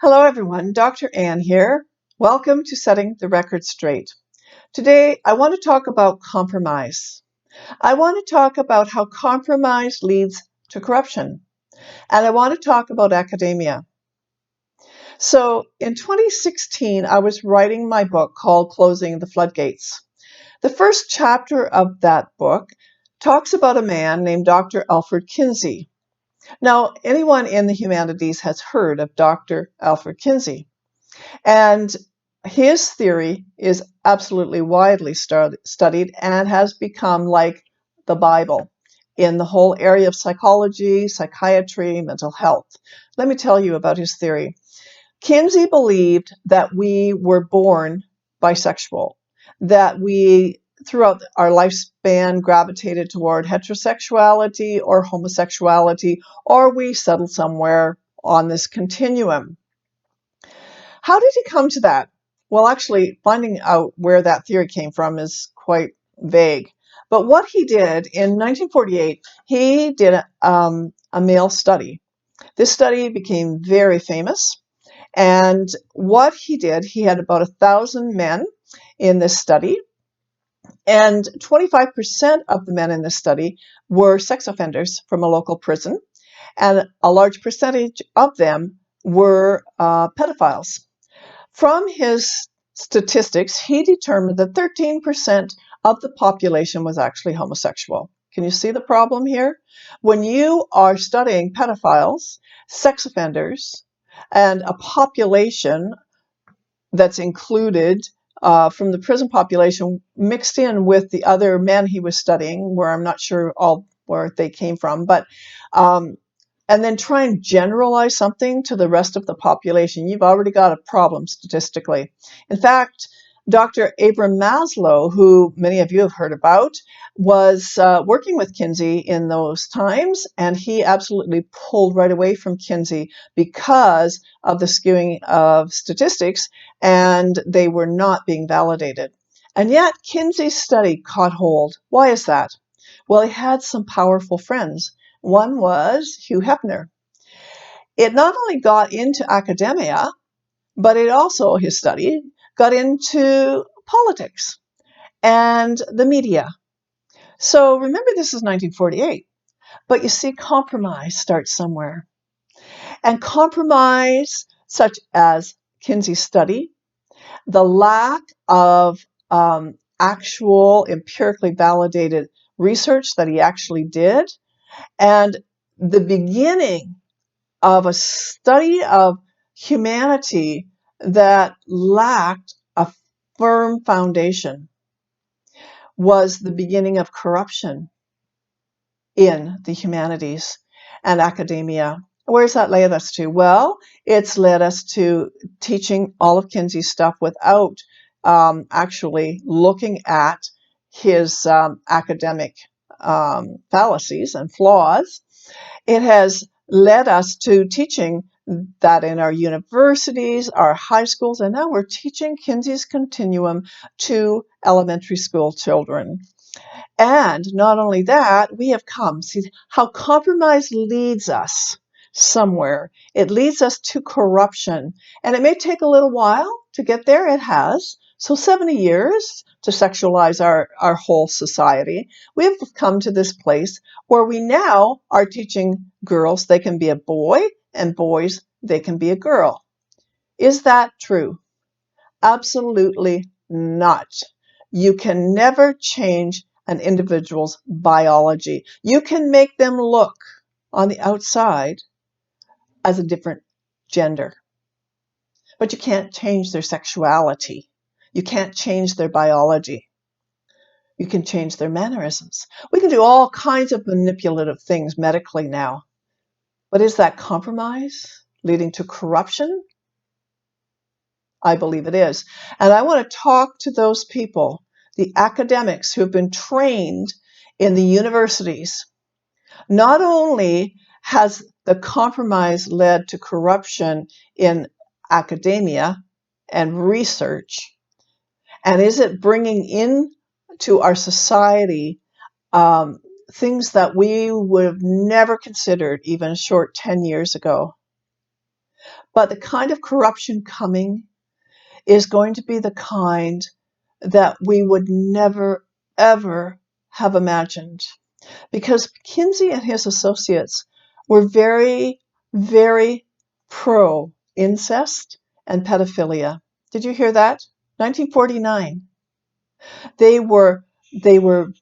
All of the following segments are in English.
Hello everyone, Dr. Ann here. Welcome to Setting the Record Straight. Today I want to talk about compromise. I want to talk about how compromise leads to corruption. And I want to talk about academia. So in 2016, I was writing my book called Closing the Floodgates. The first chapter of that book talks about a man named Dr. Alfred Kinsey. Now, anyone in the humanities has heard of Dr. Alfred Kinsey. And his theory is absolutely widely studied and has become like the Bible in the whole area of psychology, psychiatry, mental health. Let me tell you about his theory. Kinsey believed that we were born bisexual, that we throughout our lifespan gravitated toward heterosexuality or homosexuality, or we settled somewhere on this continuum. How did he come to that? Well, actually, finding out where that theory came from is quite vague. But what he did in 1948, he did a male study. This study became very famous. And what he did, he had about 1,000 men in this study. And 25% of the men in this study were sex offenders from a local prison. And a large percentage of them were pedophiles. From his statistics, he determined that 13% of the population was actually homosexual. Can you see the problem here? When you are studying pedophiles, sex offenders, and a population that's included from the prison population mixed in with the other men he was studying, where I'm not sure all where they came from, but and then try and generalize something to the rest of the population, you've already got a problem statistically. In fact, Dr. Abraham Maslow, who many of you have heard about, was working with Kinsey in those times, and he absolutely pulled right away from Kinsey because of the skewing of statistics, and they were not being validated. And yet, Kinsey's study caught hold. Why is that? Well, he had some powerful friends. One was Hugh Hefner. It not only got into academia, but it also, his study, got into politics and the media. So remember, this is 1948. But you see, compromise starts somewhere. And compromise, such as Kinsey's study, the lack of actual empirically validated research that he actually did, and the beginning of a study of humanity that lacked a firm foundation was the beginning of corruption in the humanities and academia. Where's that led us to? Well, it's led us to teaching all of Kinsey's stuff without actually looking at his academic fallacies and flaws. It has led us to teaching that in our universities, our high schools, and now we're teaching Kinsey's continuum to elementary school children. And not only that, we have come. See how compromise leads us somewhere. It leads us to corruption. And it may take a little while to get there. It has. So 70 years to sexualize our whole society. We have come to this place where we now are teaching girls they can be a boy and boys they can be a girl. Is that true? Absolutely not. You can never change an individual's biology. You can make them look on the outside as a different gender, but you can't change their sexuality. You can't change their biology. You can change their mannerisms. We can do all kinds of manipulative things medically now. But is that compromise leading to corruption? I believe it is. And I want to talk to those people, the academics who have been trained in the universities. Not only has the compromise led to corruption in academia and research, and is it bringing in to our society things that we would have never considered even a short 10 years ago? But the kind of corruption coming is going to be the kind that we would never, ever have imagined. Because Kinsey and his associates were very, very pro incest and pedophilia. Did you hear that? 1949. They were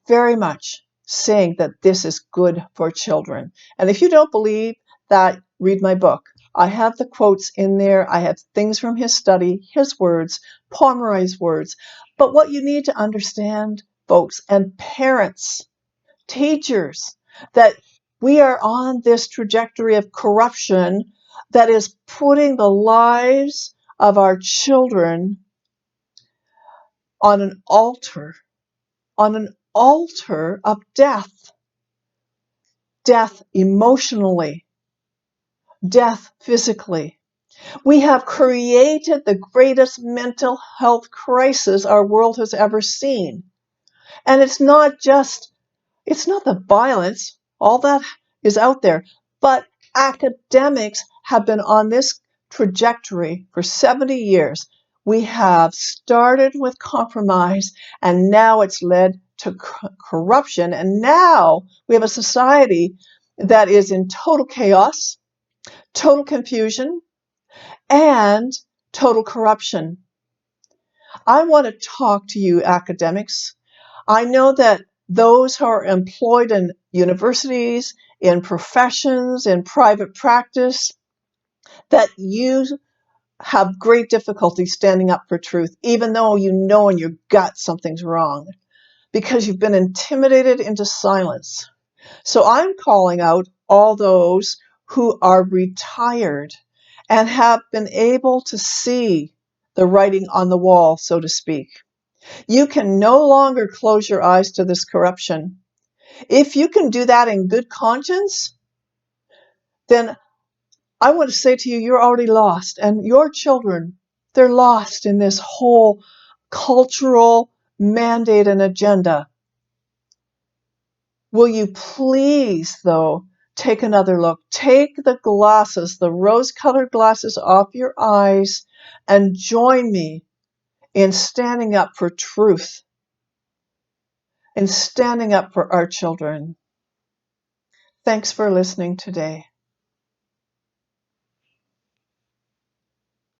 very much saying that this is good for children. And if you don't believe that, read my book. I have the quotes in there. I have things from his study, his words, Pomeroy's words. But what you need to understand, folks, and parents, teachers, that we are on this trajectory of corruption that is putting the lives of our children on an altar of death. Death emotionally, death physically. We have created the greatest mental health crisis our world has ever seen. And it's not the violence, all that is out there, but academics have been on this trajectory for 70 years. We have started with compromise, and now it's led to corruption. And now we have a society that is in total chaos, total confusion, and total corruption. I want to talk to you, academics. I know that those who are employed in universities, in professions, in private practice, that you have great difficulty standing up for truth, even though you know in your gut something's wrong, because you've been intimidated into silence. So I'm calling out all those who are retired and have been able to see the writing on the wall, so to speak. You can no longer close your eyes to this corruption. If you can do that in good conscience, then I want to say to you, you're already lost. And your children, they're lost in this whole cultural mandate and agenda. Will you please, though, take another look? Take the glasses, the rose-colored glasses off your eyes, and join me in standing up for truth and standing up for our children. Thanks for listening today.